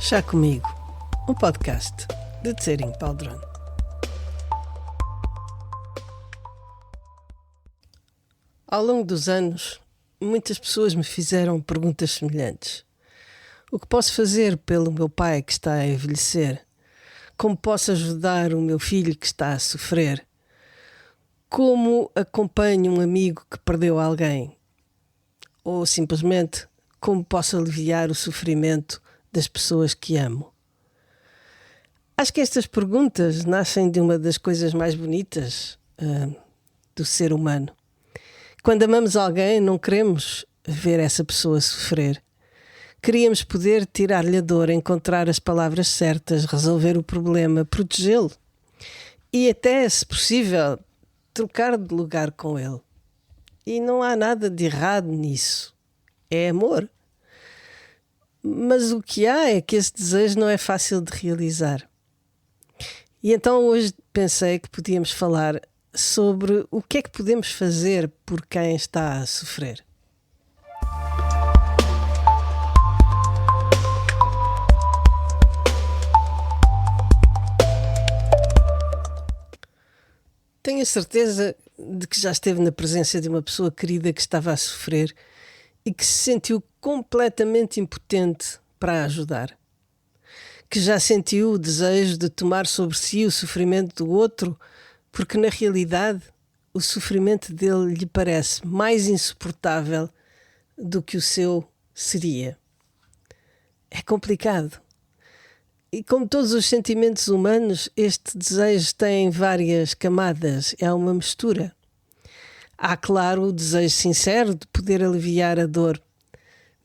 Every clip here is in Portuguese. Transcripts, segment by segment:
Chá Comigo, um podcast de Tsering Paldron. Ao longo dos anos, muitas pessoas me fizeram perguntas semelhantes. O que posso fazer pelo meu pai que está a envelhecer? Como posso ajudar o meu filho que está a sofrer? Como acompanho um amigo que perdeu alguém? Ou simplesmente, como posso aliviar o sofrimento das pessoas que amo? Acho que estas perguntas nascem de uma das coisas mais bonitas do ser humano. Quando amamos alguém, não queremos ver essa pessoa sofrer. Queríamos poder tirar-lhe a dor, encontrar as palavras certas, resolver o problema, protegê-lo e até, se possível, trocar de lugar com ele. E não há nada de errado nisso. É amor. Mas o que há é que esse desejo não é fácil de realizar. E então hoje pensei que podíamos falar sobre o que é que podemos fazer por quem está a sofrer. Tenho a certeza de que já esteve na presença de uma pessoa querida que estava a sofrer e que se sentiu completamente impotente para a ajudar. Que já sentiu o desejo de tomar sobre si o sofrimento do outro, porque na realidade o sofrimento dele lhe parece mais insuportável do que o seu seria. É complicado. E como todos os sentimentos humanos, este desejo tem várias camadas, é uma mistura. Há, claro, o desejo sincero de poder aliviar a dor,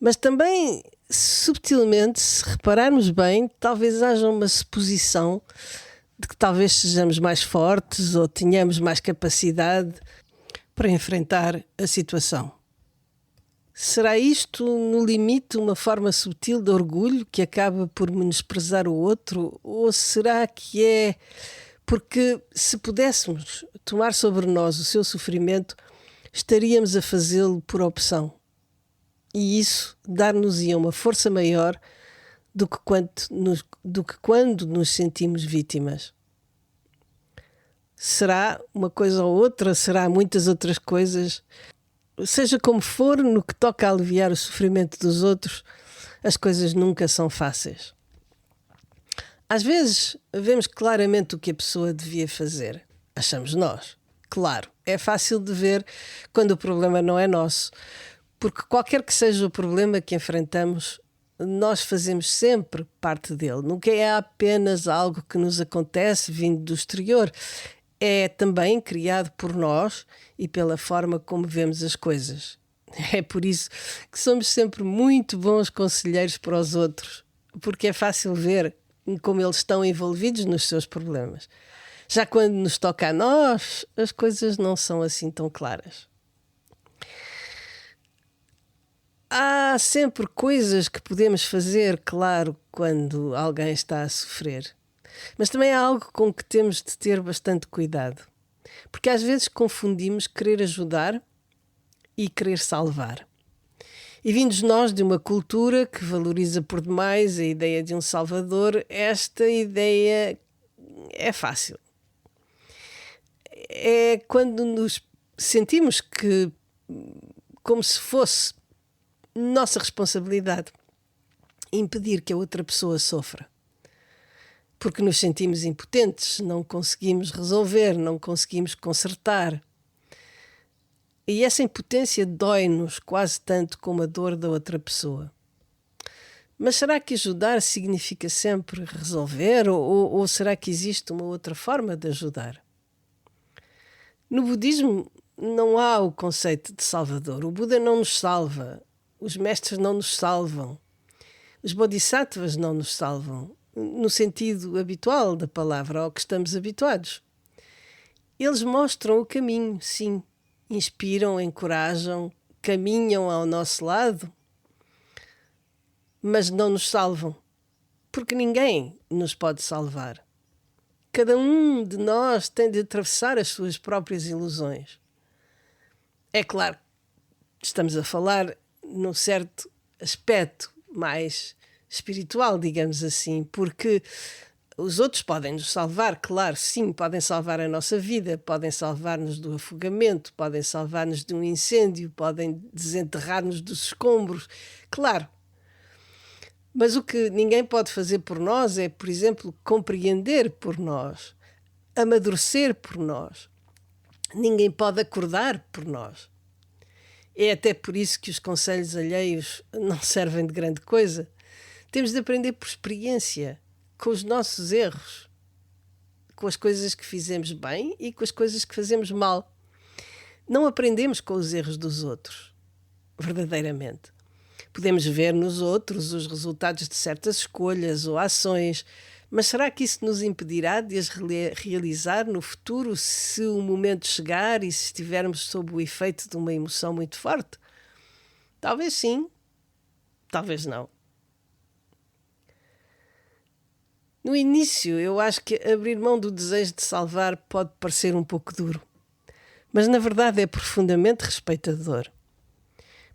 mas também, subtilmente, se repararmos bem, talvez haja uma suposição de que talvez sejamos mais fortes ou tenhamos mais capacidade para enfrentar a situação. Será isto, no limite, uma forma sutil de orgulho que acaba por menosprezar o outro? Ou será que é porque, se pudéssemos tomar sobre nós o seu sofrimento, estaríamos a fazê-lo por opção? E isso dar-nos-ia uma força maior do que quando nos sentimos vítimas. Será uma coisa ou outra? Será muitas outras coisas? Seja como for, no que toca a aliviar o sofrimento dos outros, as coisas nunca são fáceis. Às vezes, vemos claramente o que a pessoa devia fazer. Achamos nós. Claro, é fácil de ver quando o problema não é nosso, porque qualquer que seja o problema que enfrentamos, nós fazemos sempre parte dele. Nunca é apenas algo que nos acontece vindo do exterior. É também criado por nós e pela forma como vemos as coisas. É por isso que somos sempre muito bons conselheiros para os outros, porque é fácil ver como eles estão envolvidos nos seus problemas. Já quando nos toca a nós, as coisas não são assim tão claras. Há sempre coisas que podemos fazer, claro, quando alguém está a sofrer. Mas também há algo com que temos de ter bastante cuidado. Porque às vezes confundimos querer ajudar e querer salvar. E vindos nós de uma cultura que valoriza por demais a ideia de um salvador, esta ideia é fácil. É quando nos sentimos que, como se fosse nossa responsabilidade, impedir que a outra pessoa sofra. Porque nos sentimos impotentes, não conseguimos resolver, não conseguimos consertar. E essa impotência dói-nos quase tanto como a dor da outra pessoa. Mas será que ajudar significa sempre resolver? Ou será que existe uma outra forma de ajudar? No budismo não há o conceito de salvador. O Buda não nos salva. Os mestres não nos salvam. Os bodhisattvas não nos salvam. No sentido habitual da palavra, ao que estamos habituados. Eles mostram o caminho, sim. Inspiram, encorajam, caminham ao nosso lado, mas não nos salvam, porque ninguém nos pode salvar. Cada um de nós tem de atravessar as suas próprias ilusões. É claro, estamos a falar num certo aspecto mais espiritual, digamos assim, porque os outros podem nos salvar, claro, sim, podem salvar a nossa vida, podem salvar-nos do afogamento, podem salvar-nos de um incêndio, podem desenterrar-nos dos escombros, claro. Mas o que ninguém pode fazer por nós é, por exemplo, compreender por nós, amadurecer por nós. Ninguém pode acordar por nós. É até por isso que os conselhos alheios não servem de grande coisa. Temos de aprender por experiência, com os nossos erros, com as coisas que fizemos bem e com as coisas que fazemos mal. Não aprendemos com os erros dos outros, verdadeiramente. Podemos ver nos outros os resultados de certas escolhas ou ações, mas será que isso nos impedirá de as realizar no futuro se o momento chegar e se estivermos sob o efeito de uma emoção muito forte? Talvez sim, talvez não. No início, eu acho que abrir mão do desejo de salvar pode parecer um pouco duro, mas na verdade é profundamente respeitador.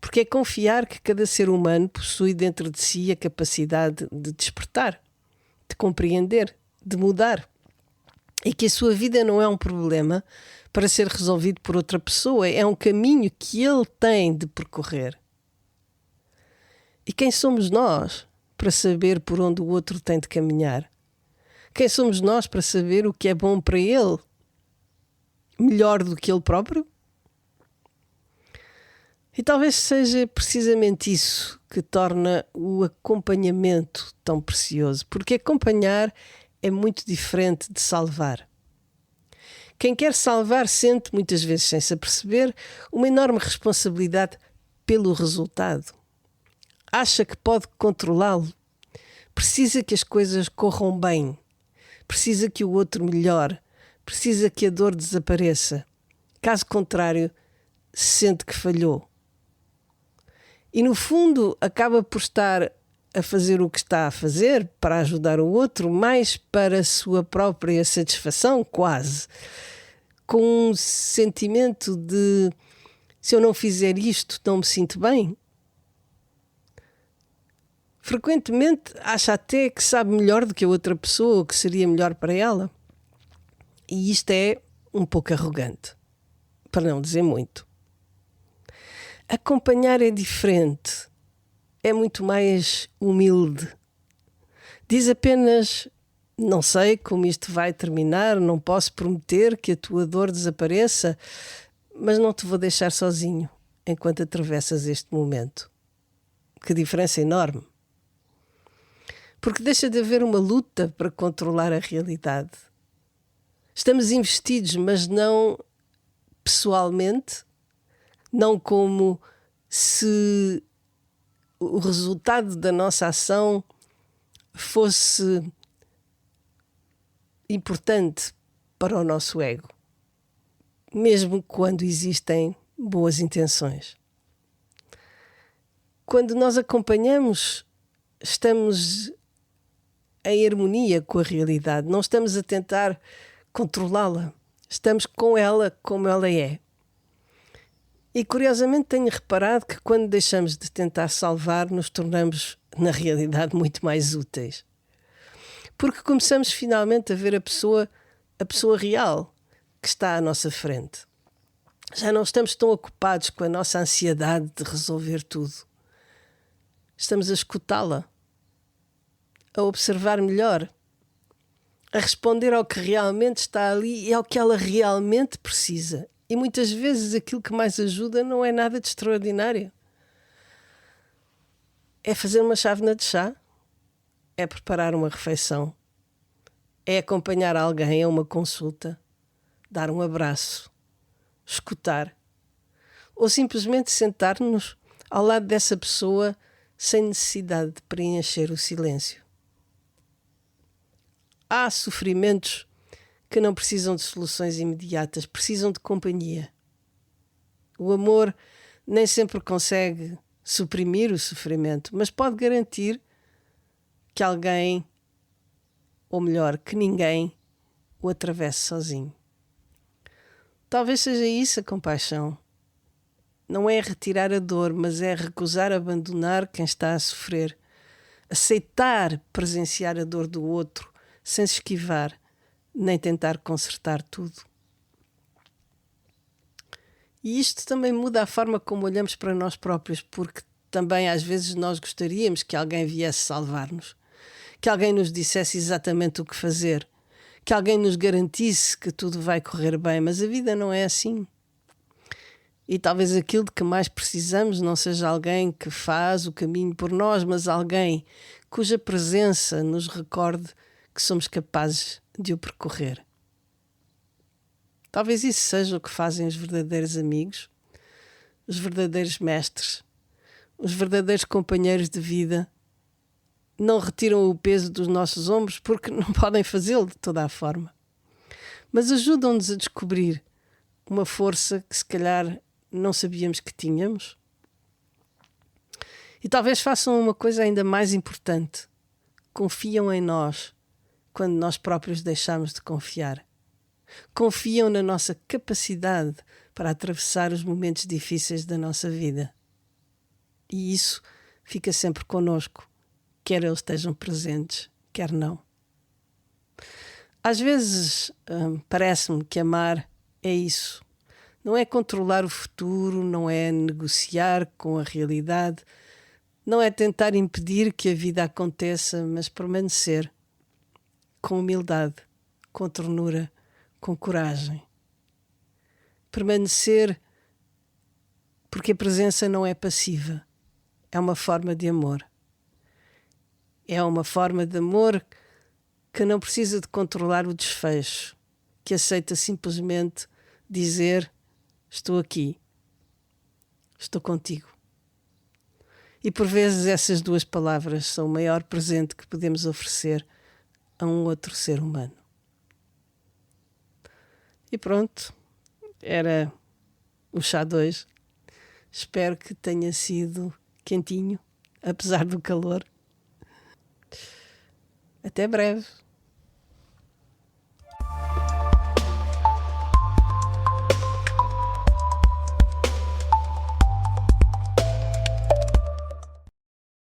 Porque é confiar que cada ser humano possui dentro de si a capacidade de despertar, de compreender, de mudar. E que a sua vida não é um problema para ser resolvido por outra pessoa, é um caminho que ele tem de percorrer. E quem somos nós para saber por onde o outro tem de caminhar? Quem somos nós para saber o que é bom para ele? Melhor do que ele próprio? E talvez seja precisamente isso que torna o acompanhamento tão precioso, porque acompanhar é muito diferente de salvar. Quem quer salvar sente, muitas vezes sem se aperceber, uma enorme responsabilidade pelo resultado. Acha que pode controlá-lo, precisa que as coisas corram bem, precisa que o outro melhore, precisa que a dor desapareça. Caso contrário, sente que falhou. E no fundo acaba por estar a fazer o que está a fazer para ajudar o outro, mais para a sua própria satisfação, quase. Com um sentimento de, se eu não fizer isto, não me sinto bem. Frequentemente acha até que sabe melhor do que a outra pessoa, o que seria melhor para ela. E isto é um pouco arrogante, para não dizer muito. Acompanhar é diferente, é muito mais humilde. Diz apenas, não sei como isto vai terminar, não posso prometer que a tua dor desapareça, mas não te vou deixar sozinho enquanto atravessas este momento. Que diferença enorme! Porque deixa de haver uma luta para controlar a realidade. Estamos investidos, mas não pessoalmente, não como se o resultado da nossa ação fosse importante para o nosso ego, mesmo quando existem boas intenções. Quando nós acompanhamos, estamos em harmonia com a realidade, não estamos a tentar controlá-la, estamos com ela como ela é. E curiosamente tenho reparado que quando deixamos de tentar salvar, nos tornamos, na realidade, muito mais úteis. Porque começamos finalmente a ver a pessoa real que está à nossa frente. Já não estamos tão ocupados com a nossa ansiedade de resolver tudo. Estamos a escutá-la, a observar melhor, a responder ao que realmente está ali e ao que ela realmente precisa. E muitas vezes aquilo que mais ajuda não é nada de extraordinário. É fazer uma chávena de chá, é preparar uma refeição, é acompanhar alguém a uma consulta, dar um abraço, escutar, ou simplesmente sentar-nos ao lado dessa pessoa sem necessidade de preencher o silêncio. Há sofrimentos que não precisam de soluções imediatas, precisam de companhia. O amor nem sempre consegue suprimir o sofrimento, mas pode garantir que alguém, ou melhor, que ninguém, o atravesse sozinho. Talvez seja isso a compaixão. Não é retirar a dor, mas é recusar abandonar quem está a sofrer. aceitar presenciar a dor do outro sem se esquivar, nem tentar consertar tudo. E isto também muda a forma como olhamos para nós próprios, porque também às vezes nós gostaríamos que alguém viesse salvar-nos, que alguém nos dissesse exatamente o que fazer, que alguém nos garantisse que tudo vai correr bem, mas a vida não é assim. E talvez aquilo de que mais precisamos não seja alguém que faz o caminho por nós, mas alguém cuja presença nos recorde que somos capazes de o percorrer. Talvez isso seja o que fazem os verdadeiros amigos, os verdadeiros mestres, os verdadeiros companheiros de vida. Não retiram o peso dos nossos ombros porque não podem fazê-lo de toda a forma, mas ajudam-nos a descobrir uma força que se calhar não sabíamos que tínhamos. E talvez façam uma coisa ainda mais importante: confiam em nós quando nós próprios deixamos de confiar. Confiam na nossa capacidade para atravessar os momentos difíceis da nossa vida. E isso fica sempre connosco, quer eles estejam presentes, quer não. Às vezes parece-me que amar é isso. Não é controlar o futuro, não é negociar com a realidade, não é tentar impedir que a vida aconteça, mas permanecer com humildade, com ternura, com coragem. Permanecer porque a presença não é passiva, é uma forma de amor. É uma forma de amor que não precisa de controlar o desfecho, que aceita simplesmente dizer: estou aqui, estou contigo. E por vezes essas duas palavras são o maior presente que podemos oferecer a um outro ser humano. E pronto, era o chá 2. Espero que tenha sido quentinho, apesar do calor. Até breve.